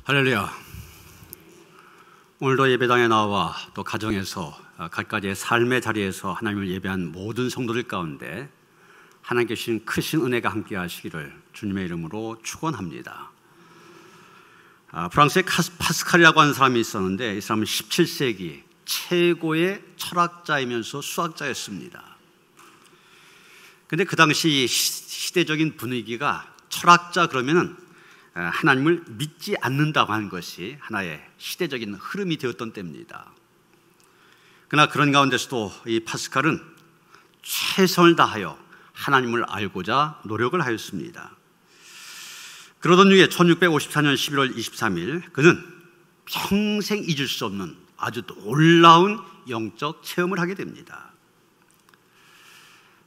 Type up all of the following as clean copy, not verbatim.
할렐루야. 오늘도 예배당에 나와 또 가정에서 각가지의 삶의 자리에서 하나님을 예배한 모든 성도들 가운데 하나님께 주신 크신 은혜가 함께 하시기를 주님의 이름으로 축원합니다. 프랑스의 파스칼이라고 하는 사람이 있었는데 이 사람은 17세기 최고의 철학자이면서 수학자였습니다. 그런데 그 당시 시대적인 분위기가 철학자 그러면은 하나님을 믿지 않는다고 하는 것이 하나의 시대적인 흐름이 되었던 때입니다. 그러나 그런 가운데서도 이 파스칼은 최선을 다하여 하나님을 알고자 노력을 하였습니다. 그러던 중에 1654년 11월 23일 그는 평생 잊을 수 없는 아주 놀라운 영적 체험을 하게 됩니다.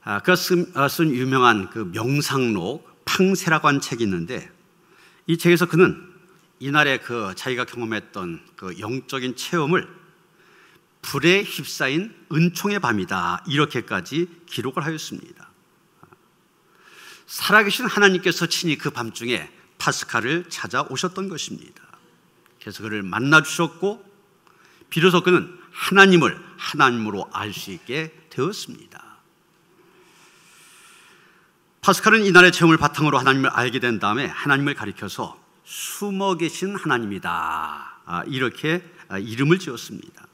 그가 쓴 유명한 그 명상록 팡세라고 하는 책이 있는데 이 책에서 그는 이날에 자기가 경험했던 그 영적인 체험을 불에 휩싸인 은총의 밤이다 이렇게까지 기록을 하였습니다. 살아계신 하나님께서 친히 그 밤중에 파스칼을 찾아오셨던 것입니다. 그래서 그를 만나 주셨고 비로소 그는 하나님을 하나님으로 알 수 있게 되었습니다. 파스칼은 이날의 체험을 바탕으로 하나님을 알게 된 다음에 하나님을 가리켜서 숨어 계신 하나님이다 이렇게 이름을 지었습니다.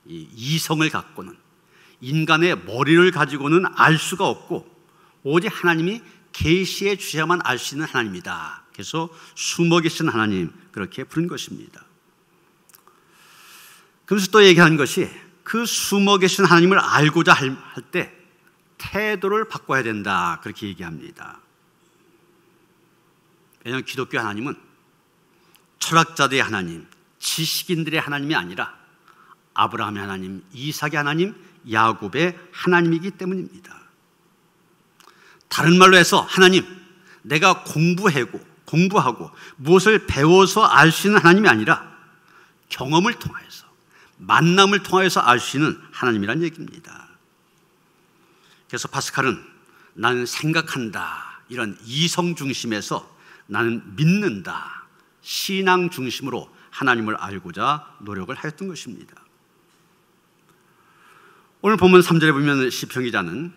이 이성을 갖고는 인간의 머리를 가지고는 알 수가 없고 오직 하나님이 계시해 주셔야만 알 수 있는 하나님이다. 그래서 숨어 계신 하나님 그렇게 부른 것입니다. 그러면서 또 얘기한 것이 그 숨어 계신 하나님을 알고자 할 때 태도를 바꿔야 된다 그렇게 얘기합니다. 왜냐하면 기독교 하나님은 철학자들의 하나님, 지식인들의 하나님이 아니라 아브라함의 하나님, 이삭의 하나님, 야곱의 하나님이기 때문입니다. 다른 말로 해서 하나님, 내가 공부하고 무엇을 배워서 알 수 있는 하나님이 아니라 경험을 통하여서 만남을 통하여서 알 수 있는 하나님이란 얘기입니다. 그래서 파스칼은 나는 생각한다 이런 이성 중심에서 나는 믿는다 신앙 중심으로 하나님을 알고자 노력을 하였던 것입니다. 오늘 본문 3절에 보면 시편 기자는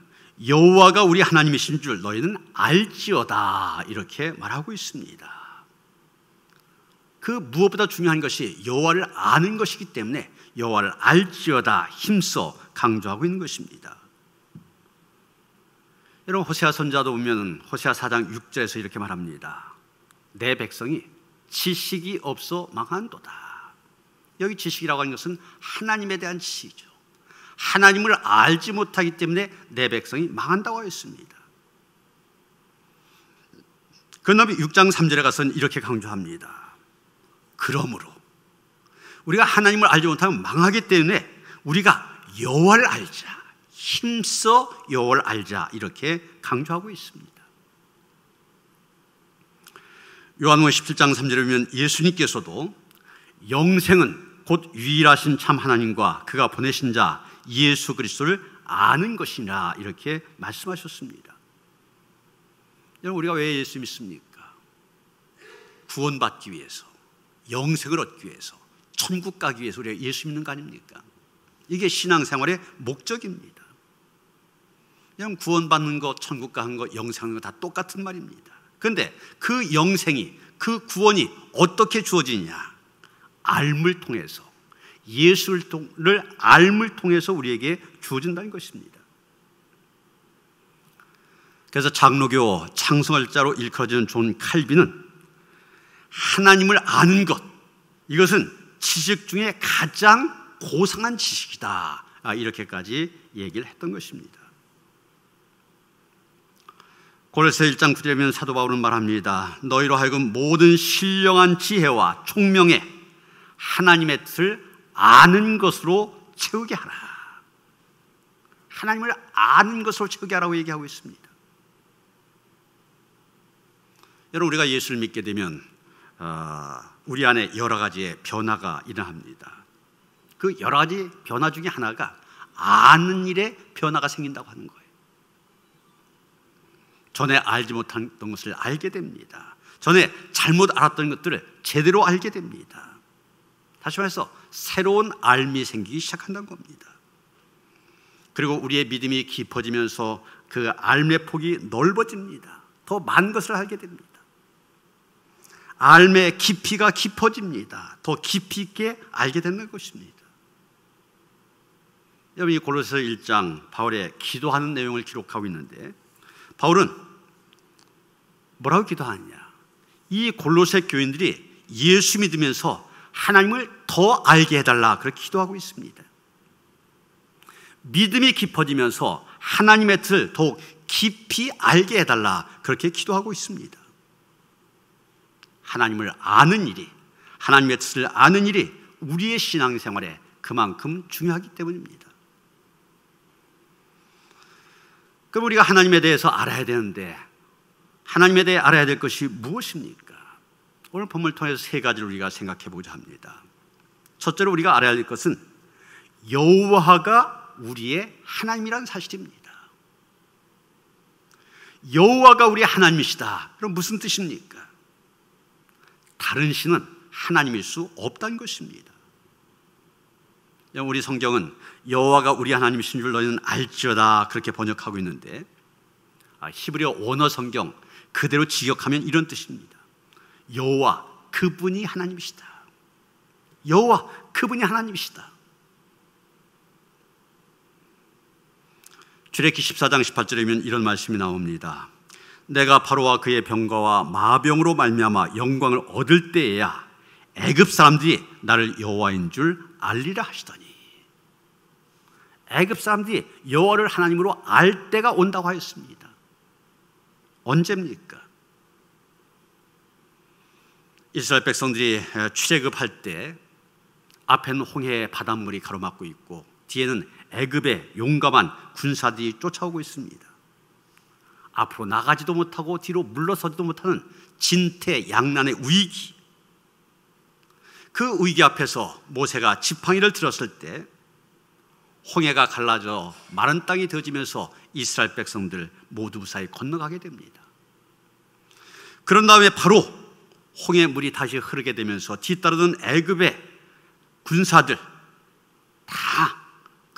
여호와가 우리 하나님이신 줄 너희는 알지어다 이렇게 말하고 있습니다. 그 무엇보다 중요한 것이 여호와를 아는 것이기 때문에 여호와를 알지어다 힘써 강조하고 있는 것입니다. 여러분 호세아 선지자도 보면 호세아 4장 6절에서 이렇게 말합니다. 내 백성이 지식이 없어 망한도다. 여기 지식이라고 하는 것은 하나님에 대한 지식이죠. 하나님을 알지 못하기 때문에 내 백성이 망한다고 했습니다. 그 다음에 6장 3절에 가서는 이렇게 강조합니다. 그러므로 우리가 하나님을 알지 못하면 망하기 때문에 우리가 여호와를 알자 힘써 여호와를 알자 이렇게 강조하고 있습니다. 요한복음 17장 3절에 보면 예수님께서도 영생은 곧 유일하신 참 하나님과 그가 보내신 자 예수 그리스도를 아는 것이라 이렇게 말씀하셨습니다. 여러분 우리가 왜 예수 믿습니까? 구원받기 위해서, 영생을 얻기 위해서, 천국 가기 위해서 우리가 예수 믿는 거 아닙니까? 이게 신앙생활의 목적입니다. 그냥 구원받는 것, 천국 가는 것, 영생하는 것 다 똑같은 말입니다. 그런데 그 영생이, 그 구원이 어떻게 주어지냐? 알물 통해서, 예수를 알물 통해서 우리에게 주어진다는 것입니다. 그래서 장로교 창성월자로 일컬어지는 존 칼빈은 하나님을 아는 것, 이것은 지식 중에 가장 고상한 지식이다 이렇게까지 얘기를 했던 것입니다. 고린도서 1장 9절에 보면 사도 바울은 말합니다. 너희로 하여금 모든 신령한 지혜와 총명에 하나님의 뜻을 아는 것으로 채우게 하라. 하나님을 아는 것으로 채우게 하라고 얘기하고 있습니다. 여러분 우리가 예수를 믿게 되면 우리 안에 여러 가지의 변화가 일어납니다. 그 여러 가지 변화 중에 하나가 아는 일에 변화가 생긴다고 하는 거예요. 전에 알지 못했던 것을 알게 됩니다. 전에 잘못 알았던 것들을 제대로 알게 됩니다. 다시 말해서 새로운 알미 생기기 시작한다는 겁니다. 그리고 우리의 믿음이 깊어지면서 그 알미의 폭이 넓어집니다. 더 많은 것을 알게 됩니다. 알미의 깊이가 깊어집니다. 더 깊이 있게 알게 되는 것입니다. 여러분, 이 골로새 1장 바울의 기도하는 내용을 기록하고 있는데, 바울은 뭐라고 기도하느냐? 이 골로새 교인들이 예수 믿으면서 하나님을 더 알게 해달라, 그렇게 기도하고 있습니다. 믿음이 깊어지면서 하나님의 뜻을 더욱 깊이 알게 해달라, 그렇게 기도하고 있습니다. 하나님을 아는 일이, 하나님의 뜻을 아는 일이 우리의 신앙생활에 그만큼 중요하기 때문입니다. 그럼 우리가 하나님에 대해서 알아야 되는데, 하나님에 대해 알아야 될 것이 무엇입니까? 오늘 본문을 통해서 세 가지를 우리가 생각해 보자 합니다. 첫째로 우리가 알아야 될 것은 여호와가 우리의 하나님이라는 사실입니다. 여호와가 우리의 하나님이시다. 그럼 무슨 뜻입니까? 다른 신은 하나님일 수 없다는 것입니다. 우리 성경은 여호와가 우리 하나님이신 줄 너희는 알지어다, 그렇게 번역하고 있는데, 히브리어 원어 성경 그대로 직역하면 이런 뜻입니다. 여호와 그분이 하나님이시다. 여호와 그분이 하나님이시다. 출애굽기 14장 18절에 보면 이런 말씀이 나옵니다. 내가 바로와 그의 병거와 마병으로 말미암아 영광을 얻을 때에야 애굽 사람들이 나를 여호와인 줄 알리라 하시더니, 애굽 사람들이 여호와를 하나님으로 알 때가 온다고 하였습니다. 언제입니까? 이스라엘 백성들이 출애굽할 때 앞에는 홍해의 바닷물이 가로막고 있고 뒤에는 애굽의 용감한 군사들이 쫓아오고 있습니다. 앞으로 나가지도 못하고 뒤로 물러서지도 못하는 진퇴양난의 위기, 그 위기 앞에서 모세가 지팡이를 들었을 때 홍해가 갈라져 마른 땅이 되어지면서 이스라엘 백성들 모두 무사히 건너가게 됩니다. 그런 다음에 바로 홍해 물이 다시 흐르게 되면서 뒤따르는 애굽의 군사들 다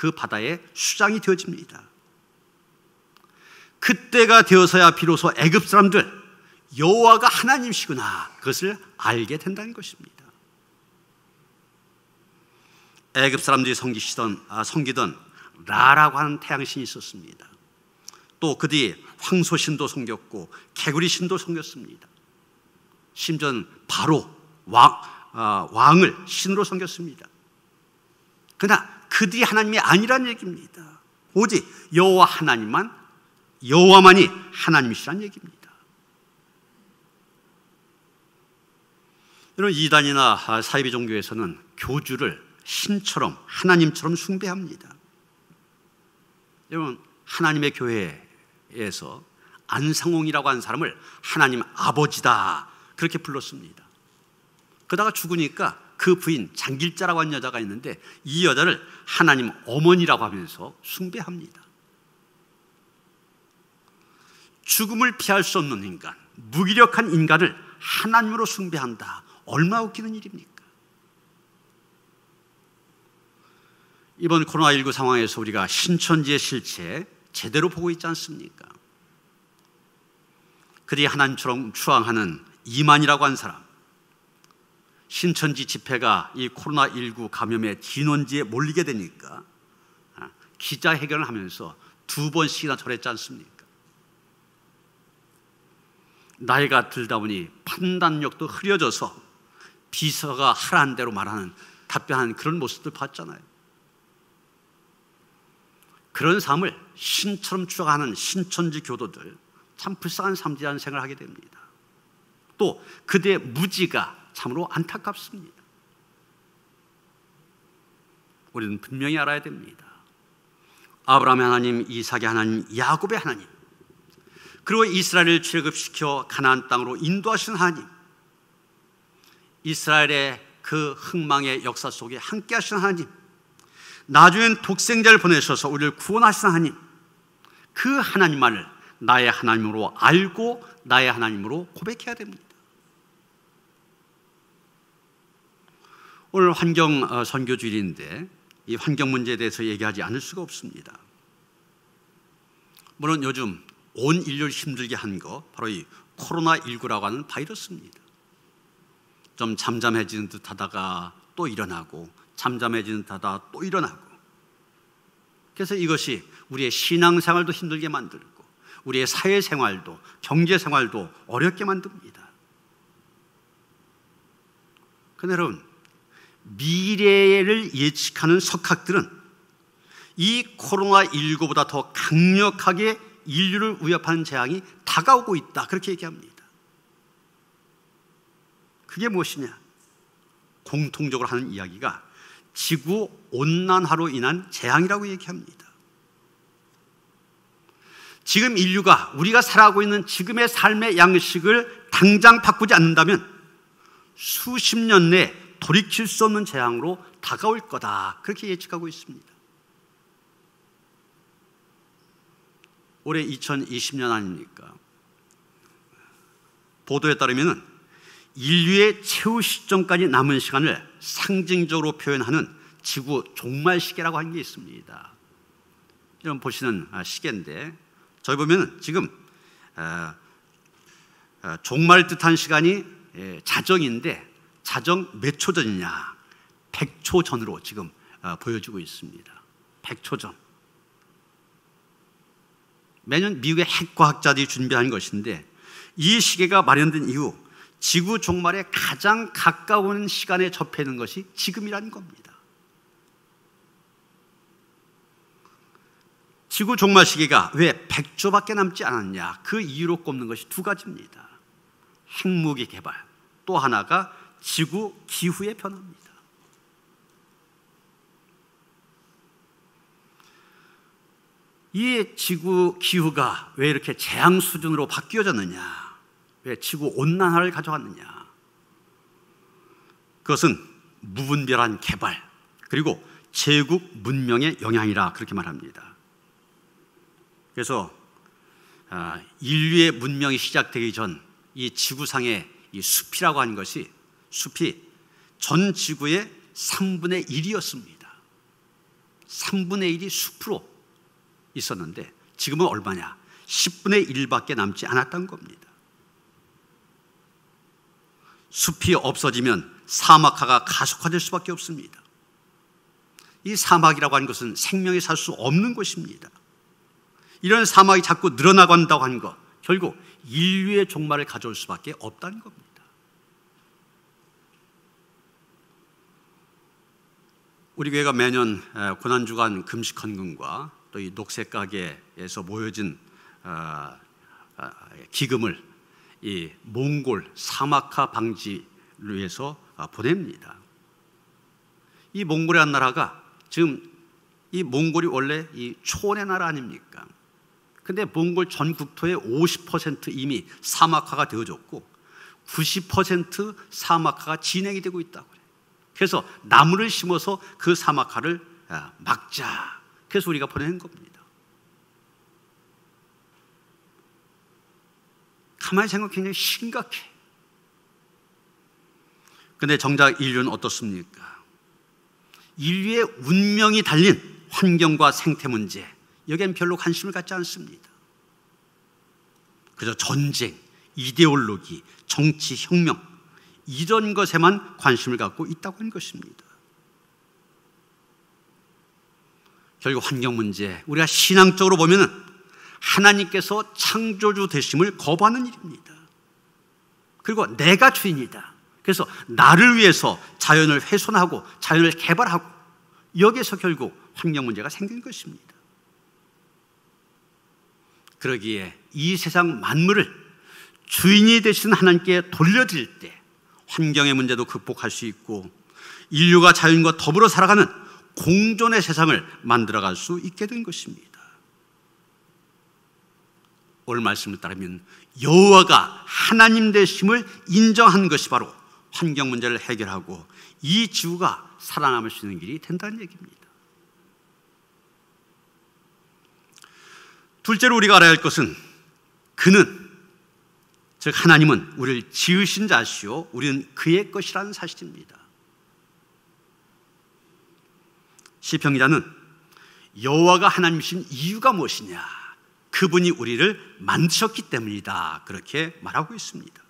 그 바다에 수장이 되어집니다. 그때가 되어서야 비로소 애굽 사람들 여호와가 하나님이시구나, 그것을 알게 된다는 것입니다. 애굽 사람들이 섬기던 라라고 하는 태양신이 있었습니다. 또 그들이 황소신도 섬겼고 개구리신도 섬겼습니다. 심지어는 바로 왕을 신으로 섬겼습니다. 그러나 그들이 하나님이 아니란 얘기입니다. 오직 여호와 여호와만이 하나님이시란 얘기입니다. 이런 이단이나 사이비 종교에서는 교주를 신처럼 하나님처럼 숭배합니다. 여러분, 하나님의 교회에서 안상홍이라고 하는 사람을 하나님 아버지다, 그렇게 불렀습니다. 그러다가 죽으니까 그 부인 장길자라고 하는 여자가 있는데 이 여자를 하나님 어머니라고 하면서 숭배합니다. 죽음을 피할 수 없는 인간, 무기력한 인간을 하나님으로 숭배한다. 얼마나 웃기는 일입니까? 이번 코로나19 상황에서 우리가 신천지의 실체 제대로 보고 있지 않습니까? 그들이 하나님처럼 추앙하는 이만이라고 하는 사람, 신천지 집회가 이 코로나19 감염의 진원지에 몰리게 되니까 기자회견을 하면서 2번씩이나 절했지 않습니까? 나이가 들다 보니 판단력도 흐려져서 비서가 하라는 대로 답변하는 그런 모습들 봤잖아요. 그런 삶을 신처럼 추앙하는 신천지 교도들, 참 불쌍한 삶이라는 생각을 하게 됩니다. 또 그들의 무지가 참으로 안타깝습니다. 우리는 분명히 알아야 됩니다. 아브라함의 하나님, 이삭의 하나님, 야곱의 하나님, 그리고 이스라엘을 출애굽시켜 가나안 땅으로 인도하신 하나님, 이스라엘의 그 흥망의 역사 속에 함께 하신 하나님, 나중엔 독생자를 보내셔서 우리를 구원하신 하나님, 그 하나님만을 나의 하나님으로 알고 나의 하나님으로 고백해야 됩니다. 오늘 환경 선교주일인데 이 환경 문제에 대해서 얘기하지 않을 수가 없습니다. 물론 요즘 온 인류를 힘들게 한 거 바로 이 코로나19라고 하는 바이러스입니다. 좀 잠잠해지는 듯 하다가 또 일어나고 잠잠해지는 듯 하다가 또 일어나고, 그래서 이것이 우리의 신앙생활도 힘들게 만들고 우리의 사회생활도 경제생활도 어렵게 만듭니다. 그런데 여러분, 미래를 예측하는 석학들은 이 코로나19보다 더 강력하게 인류를 위협하는 재앙이 다가오고 있다, 그렇게 얘기합니다. 그게 무엇이냐? 공통적으로 하는 이야기가 지구온난화로 인한 재앙이라고 얘기합니다. 지금 인류가 우리가 살아가고 있는 지금의 삶의 양식을 당장 바꾸지 않는다면 수십 년 내에 돌이킬 수 없는 재앙으로 다가올 거다, 그렇게 예측하고 있습니다. 올해 2020년 아닙니까? 보도에 따르면 인류의 최후 시점까지 남은 시간을 상징적으로 표현하는 지구 종말 시계라고 하는 게 있습니다. 여러분 보시는 시계인데, 저희 보면 지금 종말 뜻한 시간이 자정인데, 자정 몇 초 전이냐? 100초 전으로 지금 보여주고 있습니다. 100초 전. 매년 미국의 핵과학자들이 준비하는 것인데, 이 시계가 마련된 이후 지구 종말에 가장 가까운 시간에 접해 있는 것이 지금이라는 겁니다. 지구 종말 시계가 왜 100초밖에 남지 않았냐? 그 이유로 꼽는 것이 두 가지입니다. 핵무기 개발, 또 하나가 지구 기후의 변화입니다. 이 지구 기후가 왜 이렇게 재앙 수준으로 바뀌어졌느냐? 왜 지구 온난화를 가져왔느냐? 그것은 무분별한 개발, 그리고 제국 문명의 영향이라 그렇게 말합니다. 그래서 인류의 문명이 시작되기 전 이 지구상의 이 숲이라고 하는 것이, 숲이 전 지구의 3분의 1이었습니다. 3분의 1이 숲으로 있었는데 지금은 얼마냐? 10분의 1밖에 남지 않았다는 겁니다. 숲이 없어지면 사막화가 가속화될 수밖에 없습니다. 이 사막이라고 하는 것은 생명이 살 수 없는 곳입니다. 이런 사막이 자꾸 늘어나간다고 하는 것, 결국 인류의 종말을 가져올 수밖에 없다는 겁니다. 우리 교회가 매년 고난주간 금식 헌금과 또 이 녹색 가게에서 모여진 기금을 이 몽골 사막화 방지를 위해서 보냅니다. 이 몽골이라는 나라가 지금, 이 몽골이 원래 이 초원의 나라 아닙니까? 근데 몽골 전 국토의 50% 이미 사막화가 되어졌고 90% 사막화가 진행이 되고 있다고 그래요. 그래서 나무를 심어서 그 사막화를 막자, 그래서 우리가 보내는 겁니다. 가만히 생각해 굉장히 심각해. 그런데 정작 인류는 어떻습니까? 인류의 운명이 달린 환경과 생태 문제, 여기엔 별로 관심을 갖지 않습니다. 그저 전쟁, 이데올로기, 정치, 혁명, 이런 것에만 관심을 갖고 있다고 하는 것입니다. 결국 환경 문제, 우리가 신앙적으로 보면 하나님께서 창조주 되심을 거부하는 일입니다. 그리고 내가 주인이다, 그래서 나를 위해서 자연을 훼손하고 자연을 개발하고, 여기에서 결국 환경 문제가 생긴 것입니다. 그러기에 이 세상 만물을 주인이 되신 하나님께 돌려드릴 때 환경의 문제도 극복할 수 있고 인류가 자연과 더불어 살아가는 공존의 세상을 만들어갈 수 있게 된 것입니다. 오늘 말씀을 따르면 여호와가 하나님 되심을 인정한 것이 바로 환경 문제를 해결하고 이 지구가 살아남을 수 있는 길이 된다는 얘기입니다. 둘째로 우리가 알아야 할 것은, 그는, 즉 하나님은 우리를 지으신 자시오 우리는 그의 것이라는 사실입니다. 시편 기자는 여호와가 하나님이신 이유가 무엇이냐? 그분이 우리를 만드셨기 때문이다. 그렇게 말하고 있습니다.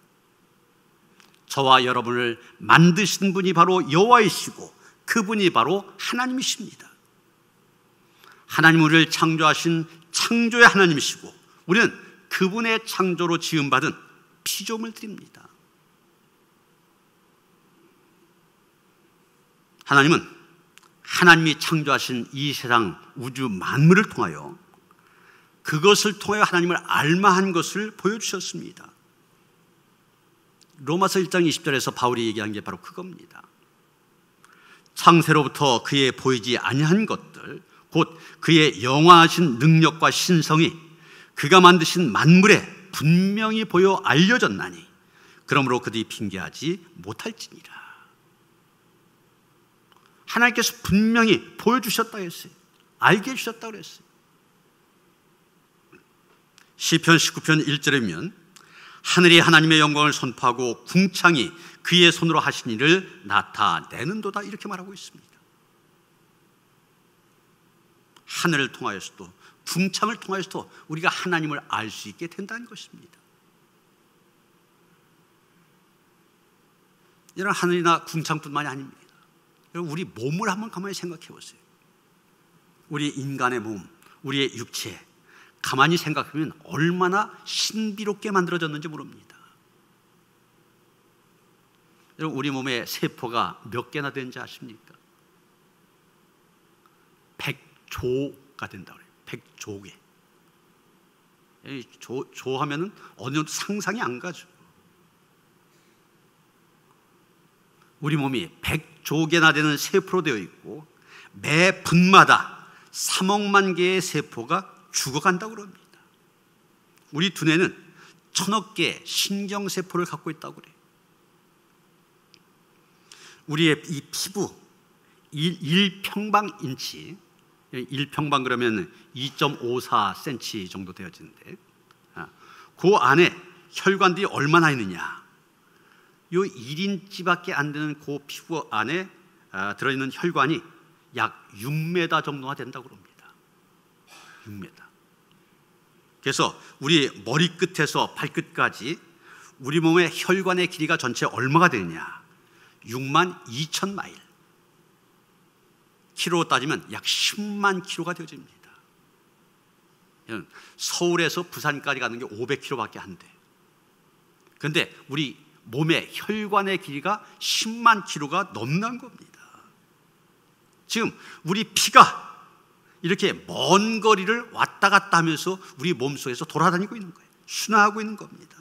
저와 여러분을 만드신 분이 바로 여호와이시고 그분이 바로 하나님이십니다. 하나님 우리를 창조하신 창조의 하나님이시고 우리는 그분의 창조로 지음받은 피조물들입니다. 하나님은 하나님이 창조하신 이 세상 우주 만물을 통하여 그것을 통하여 하나님을 알만한 것을 보여주셨습니다. 로마서 1장 20절에서 바울이 얘기한 게 바로 그겁니다. 창세로부터 그의 보이지 아니한 것들, 곧 그의 영화하신 능력과 신성이 그가 만드신 만물에 분명히 보여 알려졌나니 그러므로 그들이 핑계하지 못할지니라. 하나님께서 분명히 보여주셨다 했어요. 알게 해주셨다 그랬어요. 시편 19편 1절에 보면 하늘이 하나님의 영광을 선포하고 궁창이 그의 손으로 하신 일을 나타내는도다 이렇게 말하고 있습니다. 하늘을 통하여서도 궁창을 통하여서도 우리가 하나님을 알 수 있게 된다는 것입니다. 이런 하늘이나 궁창뿐만이 아닙니다. 우리 몸을 한번 가만히 생각해 보세요. 우리 인간의 몸, 우리의 육체 가만히 생각하면 얼마나 신비롭게 만들어졌는지 모릅니다. 여러분 우리 몸에 세포가 몇 개나 되는지 아십니까? 100조가 된다고 그래요. 100조 개. 조하면은 어느 정도 상상이 안 가죠. 우리 몸이 100조 개나 되는 세포로 되어 있고 매 분마다 3억만 개의 세포가 죽어간다고 그럽니다. 우리 두뇌는 1000억 개의 신경세포를 갖고 있다고 그래요. 우리의 이 피부 1평방인치 1평방 그러면 2.54cm 정도 되어지는데 그 안에 혈관들이 얼마나 있느냐? 요 1인치밖에 안 되는 그 피부 안에 들어있는 혈관이 약 6m 정도가 된다고 합니다. 6m. 그래서 우리 머리끝에서 발끝까지 우리 몸의 혈관의 길이가 전체 얼마가 되느냐? 62,000마일. 키로로 따지면 약 10만 킬로가 되어집니다. 서울에서 부산까지 가는 게 500km밖에 안 돼요. 그런데 우리 몸의 혈관의 길이가 10만 킬로가 넘는 겁니다. 지금 우리 피가 이렇게 먼 거리를 왔다 갔다 하면서 우리 몸속에서 돌아다니고 있는 거예요. 순화하고 있는 겁니다.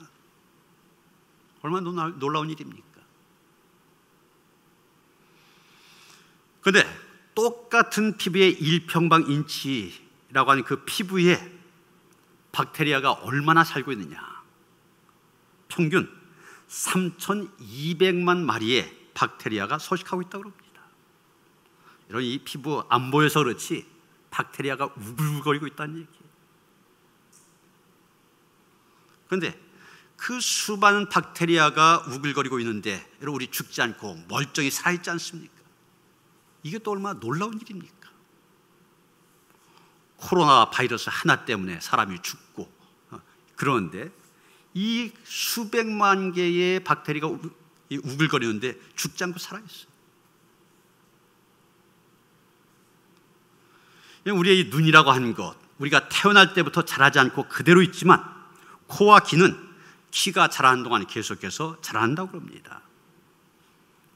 얼마나 놀라운 일입니까? 그런데 똑같은 피부의 1평방인치라고 하는 그 피부에 박테리아가 얼마나 살고 있느냐? 평균 3,200만 마리의 박테리아가 서식하고 있다고 합니다. 이런 이 피부 안 보여서 그렇지 박테리아가 우글거리고 있다는 얘기예요. 그런데 그 수많은 박테리아가 우글거리고 있는데 여러분 우리 죽지 않고 멀쩡히 살아있지 않습니까? 이게 또 얼마나 놀라운 일입니까? 코로나 바이러스 하나 때문에 사람이 죽고 그러는데 이 수백만 개의 박테리아가 우글거리는데 죽지 않고 살아있어요. 우리의 이 눈이라고 하는 것, 우리가 태어날 때부터 자라지 않고 그대로 있지만 코와 귀는 키가 자라는 동안 계속해서 자란다고 합니다.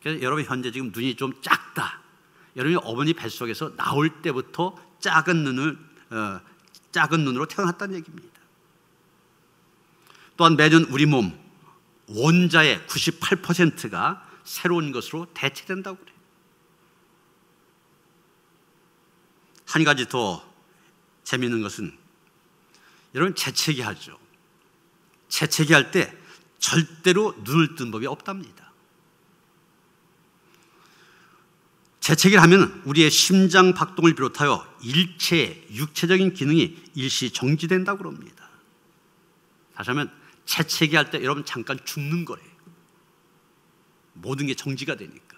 그래서 여러분 현재 지금 눈이 좀 작다. 여러분이 어머니 뱃속에서 나올 때부터 작은 눈으로 태어났다는 얘기입니다. 또한 매년 우리 몸 원자의 98%가 새로운 것으로 대체된다고 그래요. 한 가지 더 재미있는 것은 여러분 재채기 하죠. 재채기 할 때 절대로 눈을 뜬 법이 없답니다. 재채기를 하면 우리의 심장 박동을 비롯하여 일체 육체적인 기능이 일시 정지된다고 합니다. 다시 하면 재채기 할 때 여러분 잠깐 죽는 거래요. 모든 게 정지가 되니까.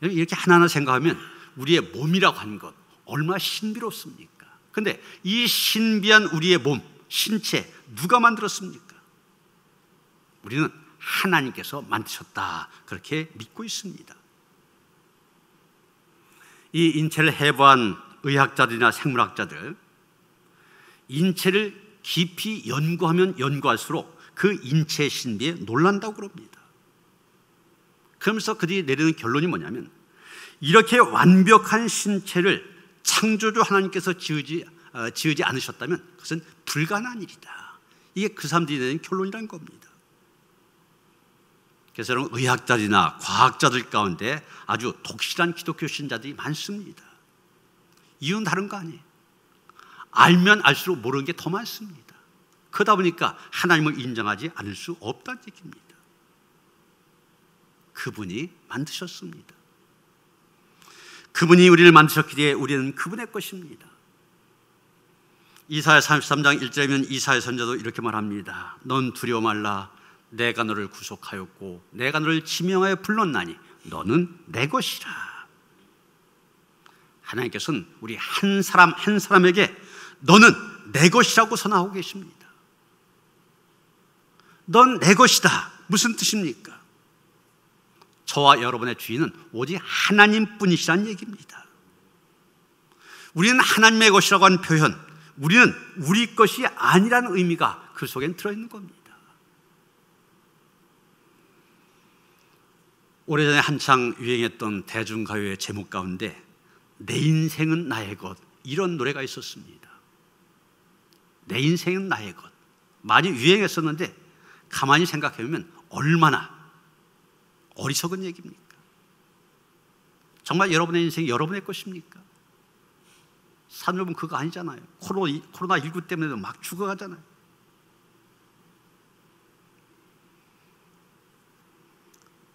이렇게 하나하나 생각하면 우리의 몸이라고 하는 것 얼마나 신비롭습니까? 그런데 이 신비한 우리의 몸, 신체 누가 만들었습니까? 우리는 하나님께서 만드셨다, 그렇게 믿고 있습니다. 이 인체를 해부한 의학자들이나 생물학자들, 인체를 깊이 연구하면 연구할수록 그 인체의 신비에 놀란다고 그럽니다. 그러면서 그들이 내리는 결론이 뭐냐면, 이렇게 완벽한 신체를 창조주 하나님께서 지으지 않으셨다면 그것은 불가능한 일이다. 이게 그 사람들이 내는 결론이라는 겁니다. 그래서 여러분, 의학자들이나 과학자들 가운데 아주 독실한 기독교 신자들이 많습니다. 이유는 다른 거 아니에요. 알면 알수록 모르는 게 더 많습니다. 그러다 보니까 하나님을 인정하지 않을 수 없다는 얘기입니다. 그분이 만드셨습니다. 그분이 우리를 만드셨기에 우리는 그분의 것입니다. 이사야 33장 1절이면 이사야 선지자도 이렇게 말합니다. 넌 두려워 말라. 내가 너를 구속하였고 내가 너를 지명하여 불렀나니 너는 내 것이라. 하나님께서는 우리 한 사람 한 사람에게 너는 내 것이라고 선언하고 계십니다. 넌 내 것이다. 무슨 뜻입니까? 저와 여러분의 주인은 오직 하나님뿐이시라는 얘기입니다. 우리는 하나님의 것이라고 하는 표현, 우리는 우리 것이 아니라는 의미가 그 속엔 들어있는 겁니다. 오래전에 한창 유행했던 대중가요의 제목 가운데 내 인생은 나의 것, 이런 노래가 있었습니다. 내 인생은 나의 것, 많이 유행했었는데 가만히 생각해보면 얼마나 어리석은 얘기입니까? 정말 여러분의 인생이 여러분의 것입니까? 산업은 그거 아니잖아요. 코로나19 때문에도 막 죽어가잖아요.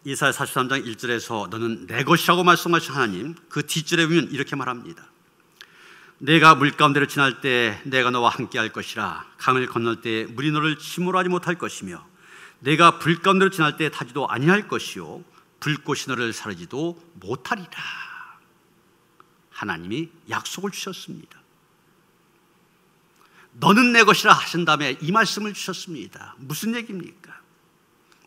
이사야 43장 1절에서 너는 내 것이라고 말씀하신 하나님, 그 뒷절에 보면 이렇게 말합니다. 내가 물 가운데를 지날 때 내가 너와 함께 할 것이라. 강을 건널 때 물이 너를 침몰하지 못할 것이며 내가 불 가운데를 지날 때 타지도 아니할 것이요 불꽃이 너를 사르지도 못하리라. 하나님이 약속을 주셨습니다. 너는 내 것이라 하신 다음에 이 말씀을 주셨습니다. 무슨 얘기입니까?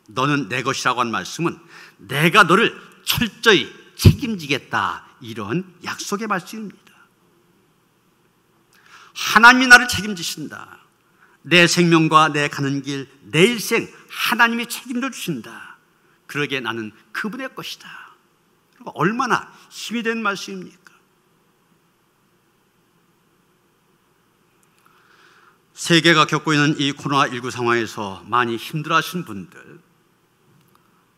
너는 내 것이라고 한 말씀은 내가 너를 철저히 책임지겠다, 이런 약속의 말씀입니다. 하나님이 나를 책임지신다. 내 생명과 내 가는 길, 내 일생 하나님이 책임져 주신다. 그러기에 나는 그분의 것이다. 얼마나 힘이 된 말씀입니까? 세계가 겪고 있는 이 코로나19 상황에서 많이 힘들어하시는 분들,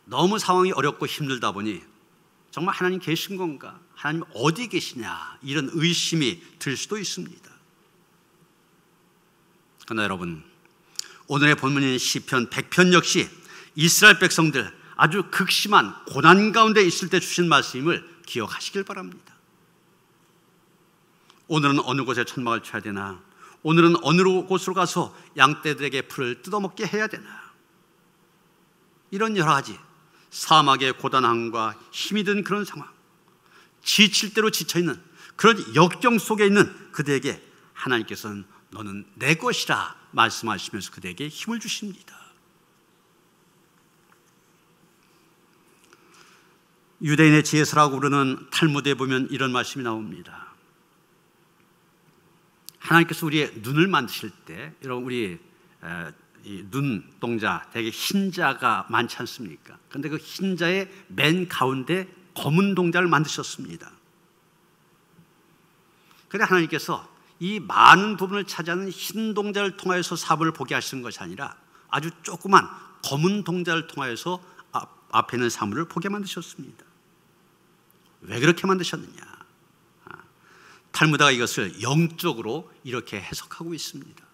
너무 상황이 어렵고 힘들다 보니 정말 하나님 계신 건가? 하나님 어디 계시냐? 이런 의심이 들 수도 있습니다. 그러나 여러분, 오늘의 본문인 시편 100편 역시 이스라엘 백성들 아주 극심한 고난 가운데 있을 때 주신 말씀을 기억하시길 바랍니다. 오늘은 어느 곳에 천막을 쳐야 되나? 오늘은 어느 곳으로 가서 양떼들에게 풀을 뜯어먹게 해야 되나? 이런 여러 가지 사막의 고단함과 힘이 든 그런 상황, 지칠 대로 지쳐있는 그런 역경 속에 있는 그들에게 하나님께서는 너는 내 것이라 말씀하시면서 그들에게 힘을 주십니다. 유대인의 지혜서라고 부르는 탈무드에 보면 이런 말씀이 나옵니다. 하나님께서 우리의 눈을 만드실 때, 여러분 우리 이 눈동자 되게 흰자가 많지 않습니까? 그런데 그 흰자의 맨 가운데 검은 동자를 만드셨습니다. 그런데 하나님께서 이 많은 부분을 차지하는 흰 동자를 통하여서 사물을 보게 하시는 것이 아니라 아주 조그만 검은 동자를 통하여서 앞에 있는 사물을 보게 만드셨습니다. 왜 그렇게 만드셨느냐? 탈무드가 이것을 영적으로 이렇게 해석하고 있습니다.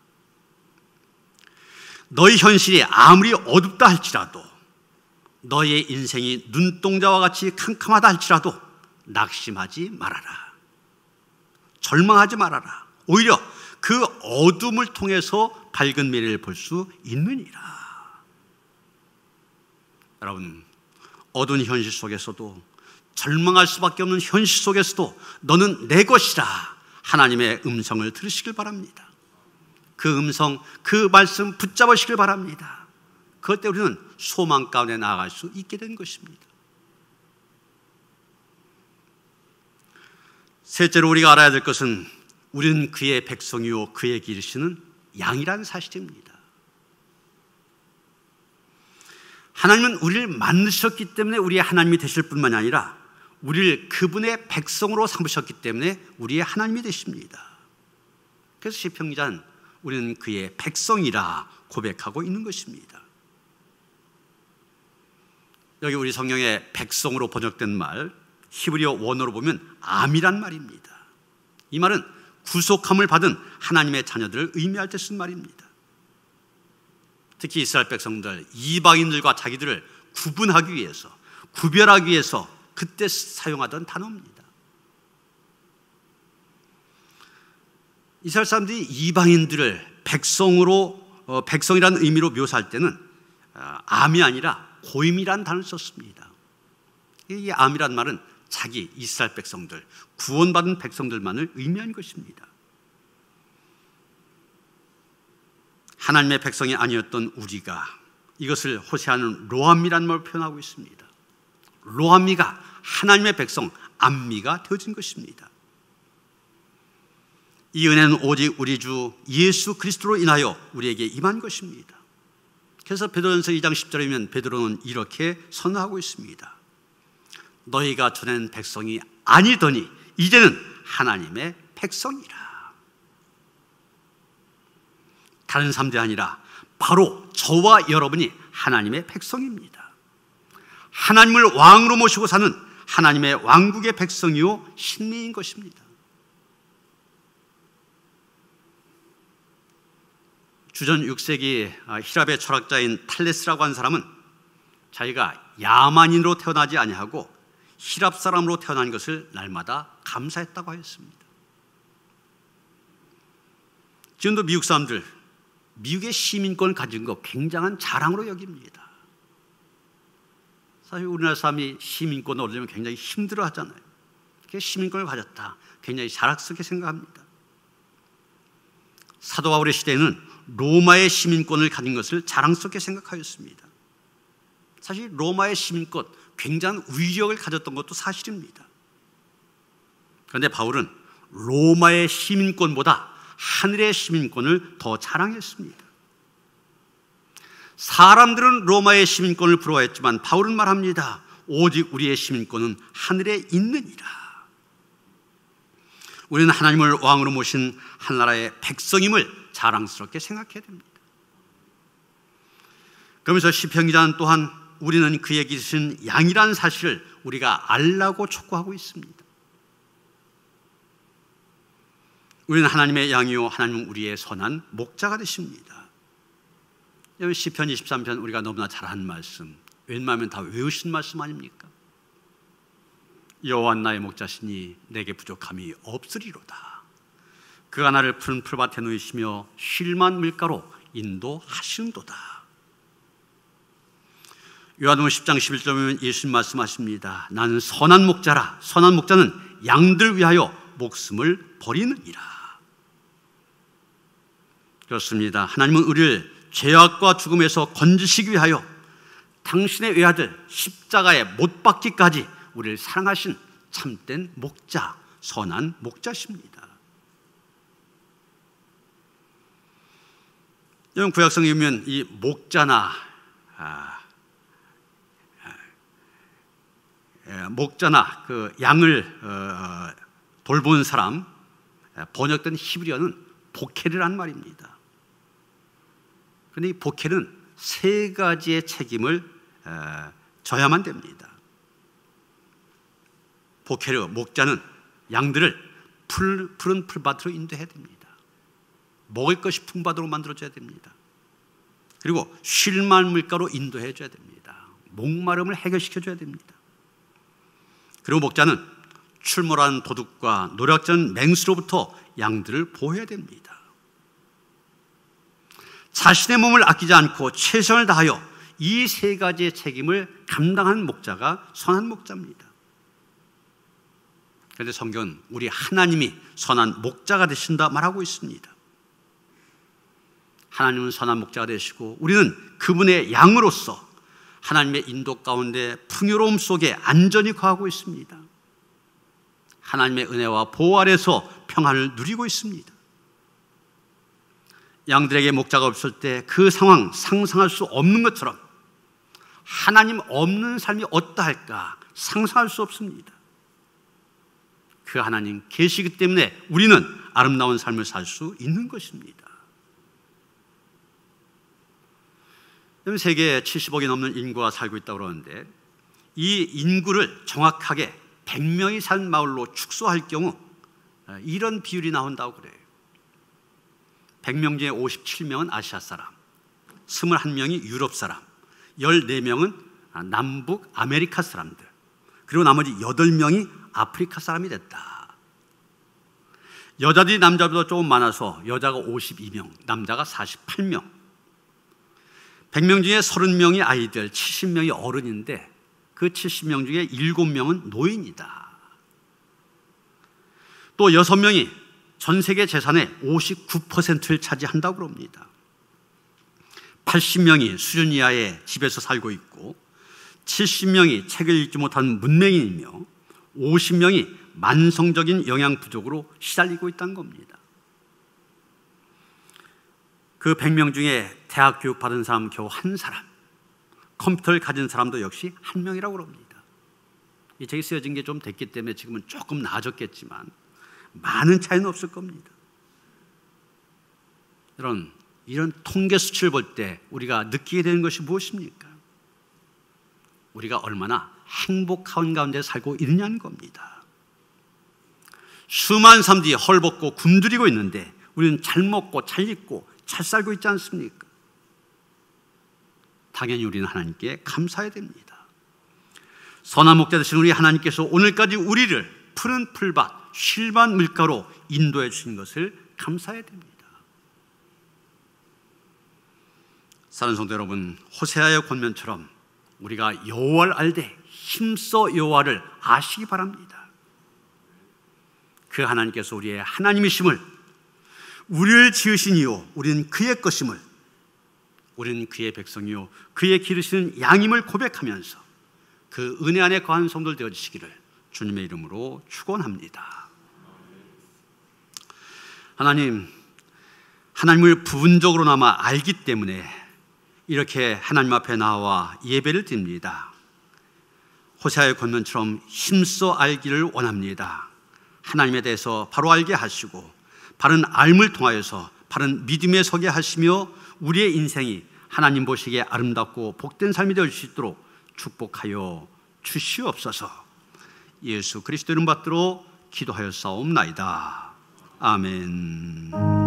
너희 현실이 아무리 어둡다 할지라도, 너의 인생이 눈동자와 같이 캄캄하다 할지라도 낙심하지 말아라. 절망하지 말아라. 오히려 그 어둠을 통해서 밝은 미래를 볼 수 있느니라. 여러분, 어두운 현실 속에서도 절망할 수밖에 없는 현실 속에서도 너는 내 것이라 하나님의 음성을 들으시길 바랍니다. 그 음성, 그 말씀 붙잡으시길 바랍니다. 그것 때문에 우리는 소망 가운데 나아갈 수 있게 된 것입니다. 셋째로 우리가 알아야 될 것은 우리는 그의 백성이요 그의 기르시는 양이라는 사실입니다. 하나님은 우리를 만드셨기 때문에 우리의 하나님이 되실 뿐만이 아니라 우리를 그분의 백성으로 삼으셨기 때문에 우리의 하나님이 되십니다. 그래서 시편 기자는 우리는 그의 백성이라 고백하고 있는 것입니다. 여기 우리 성경에 백성으로 번역된 말 히브리어 원어로 보면 암이란 말입니다. 이 말은 구속함을 받은 하나님의 자녀들을 의미할 때 쓴 말입니다. 특히 이스라엘 백성들, 이방인들과 자기들을 구분하기 위해서, 구별하기 위해서 그때 사용하던 단어입니다. 이스라엘 사람들이 이방인들을 백성이라는 의미로 묘사할 때는 암이 아니라 고임이라는 단어를 썼습니다. 이 암이란 말은 자기 이스라엘 백성들, 구원받은 백성들만을 의미한 것입니다. 하나님의 백성이 아니었던 우리가 이것을 호세아는 로암미라는 말로 표현하고 있습니다. 로암미가 하나님의 백성, 암미가 되어진 것입니다. 이 은혜는 오직 우리 주 예수 그리스도로 인하여 우리에게 임한 것입니다. 그래서 베드로전서 2장 10절이면 베드로는 이렇게 선언하고 있습니다. 너희가 전엔 백성이 아니더니 이제는 하나님의 백성이라. 다른 사람들이 아니라 바로 저와 여러분이 하나님의 백성입니다. 하나님을 왕으로 모시고 사는 하나님의 왕국의 백성이요 신미인 것입니다. 주전 6세기 히랍의 철학자인 탈레스라고 하는 사람은 자기가 야만인으로 태어나지 아니하고 히랍 사람으로 태어난 것을 날마다 감사했다고 하였습니다. 지금도 미국 사람들 미국의 시민권을 가진 것 굉장한 자랑으로 여깁니다. 사실 우리나라 사람이 시민권을 얻으려면 굉장히 힘들어 하잖아요. 시민권을 가졌다, 굉장히 자랑스럽게 생각합니다. 사도 바울의 시대에는 로마의 시민권을 가진 것을 자랑스럽게 생각하였습니다. 사실 로마의 시민권, 굉장한 위력을 가졌던 것도 사실입니다. 그런데 바울은 로마의 시민권보다 하늘의 시민권을 더 자랑했습니다. 사람들은 로마의 시민권을 부러워했지만 바울은 말합니다. 오직 우리의 시민권은 하늘에 있느니라. 우리는 하나님을 왕으로 모신 한나라의 백성임을 자랑스럽게 생각해야 됩니다. 그러면서 시편 기자는 또한 우리는 그의 기르신 양이라는 사실을 우리가 알라고 촉구하고 있습니다. 우리는 하나님의 양이요 하나님은 우리의 선한 목자가 되십니다. 여기 시편 23편 우리가 너무나 잘하는 말씀, 웬만하면 다 외우신 말씀 아닙니까? 여호와 나의 목자시니 내게 부족함이 없으리로다. 그가 나를 푸른 풀밭에 누이시며 쉴 만한 물가로 인도하시는도다. 요한복음 10장 11절에 보면 예수님 말씀하십니다. 나는 선한 목자라. 선한 목자는 양들 위하여 목숨을 버리느니라. 그렇습니다. 하나님은 우리를 죄악과 죽음에서 건지시기 위하여 당신의 외아들 십자가에 못 박기까지 우리를 사랑하신 참된 목자, 선한 목자십니다. 여러분 구약성에 보면 이 목자나 그 양을 돌보는 사람, 번역된 히브리어는 보켈이라는 말입니다. 그런데 이 보켈은 세 가지의 책임을 져야만 됩니다. 보켈의 목자는 양들을 푸른 풀밭으로 인도해야 됩니다. 먹을 것이 풍부하도록 만들어줘야 됩니다. 그리고 쉴 만한 물가로 인도해줘야 됩니다. 목마름을 해결시켜줘야 됩니다. 그리고 목자는 출몰하는 도둑과 노략전 맹수로부터 양들을 보호해야 됩니다. 자신의 몸을 아끼지 않고 최선을 다하여 이 세 가지의 책임을 감당하는 목자가 선한 목자입니다. 그런데 성경은 우리 하나님이 선한 목자가 되신다 말하고 있습니다. 하나님은 선한 목자가 되시고 우리는 그분의 양으로서 하나님의 인도 가운데 풍요로움 속에 안전히 거하고 있습니다. 하나님의 은혜와 보호 아래서 평안을 누리고 있습니다. 양들에게 목자가 없을 때 그 상황 상상할 수 없는 것처럼 하나님 없는 삶이 어떠할까 상상할 수 없습니다. 그 하나님 계시기 때문에 우리는 아름다운 삶을 살 수 있는 것입니다. 세계에 70억이 넘는 인구가 살고 있다고 그러는데 이 인구를 정확하게 100명이 산 마을로 축소할 경우 이런 비율이 나온다고 그래요. 100명 중에 57명은 아시아 사람, 21명이 유럽 사람, 14명은 남북 아메리카 사람들, 그리고 나머지 8명이 아프리카 사람이 됐다. 여자들이 남자보다 조금 많아서 여자가 52명, 남자가 48명. 100명 중에 30명이 아이들, 70명이 어른인데 그 70명 중에 7명은 노인이다. 또 6명이 전 세계 재산의 59%를 차지한다고 그럽니다. 80명이 수준 이하의 집에서 살고 있고 70명이 책을 읽지 못한 문맹인이며 50명이 만성적인 영양 부족으로 시달리고 있다는 겁니다. 그 100명 중에 대학 교육 받은 사람 겨우 한 사람, 컴퓨터를 가진 사람도 역시 한 명이라고 합니다. 이 책이 쓰여진 게 좀 됐기 때문에 지금은 조금 나아졌겠지만 많은 차이는 없을 겁니다. 이런 통계 수치를 볼 때 우리가 느끼게 되는 것이 무엇입니까? 우리가 얼마나 행복한 가운데 살고 있느냐는 겁니다. 수많은 사람들이 헐벗고 굶주리고 있는데 우리는 잘 먹고 잘 입고 잘 살고 있지 않습니까? 당연히 우리는 하나님께 감사해야 됩니다. 선한 목자 되신 우리 하나님께서 오늘까지 우리를 푸른 풀밭, 쉴밭 물가로 인도해 주신 것을 감사해야 됩니다. 사랑하는 성도 여러분, 호세아의 권면처럼 우리가 여호와를 알되 힘써 여호와를 아시기 바랍니다. 그 하나님께서 우리의 하나님이심을, 우리를 지으신 이요 우리는 그의 것임을, 우리는 그의 백성이요 그의 기르시는 양임을 고백하면서 그 은혜 안에 거하는 성도들 되어주시기를 주님의 이름으로 축원합니다. 하나님을 부분적으로나마 알기 때문에 이렇게 하나님 앞에 나와 예배를 드립니다. 호세아의 권면처럼 힘써 알기를 원합니다. 하나님에 대해서 바로 알게 하시고 바른 알을 통하여서 바른 믿음에 서게 하시며 우리의 인생이 하나님 보시기에 아름답고 복된 삶이 될 수 있도록 축복하여 주시옵소서. 예수 그리스도 이름 받들어 기도하였사옵나이다. 아멘.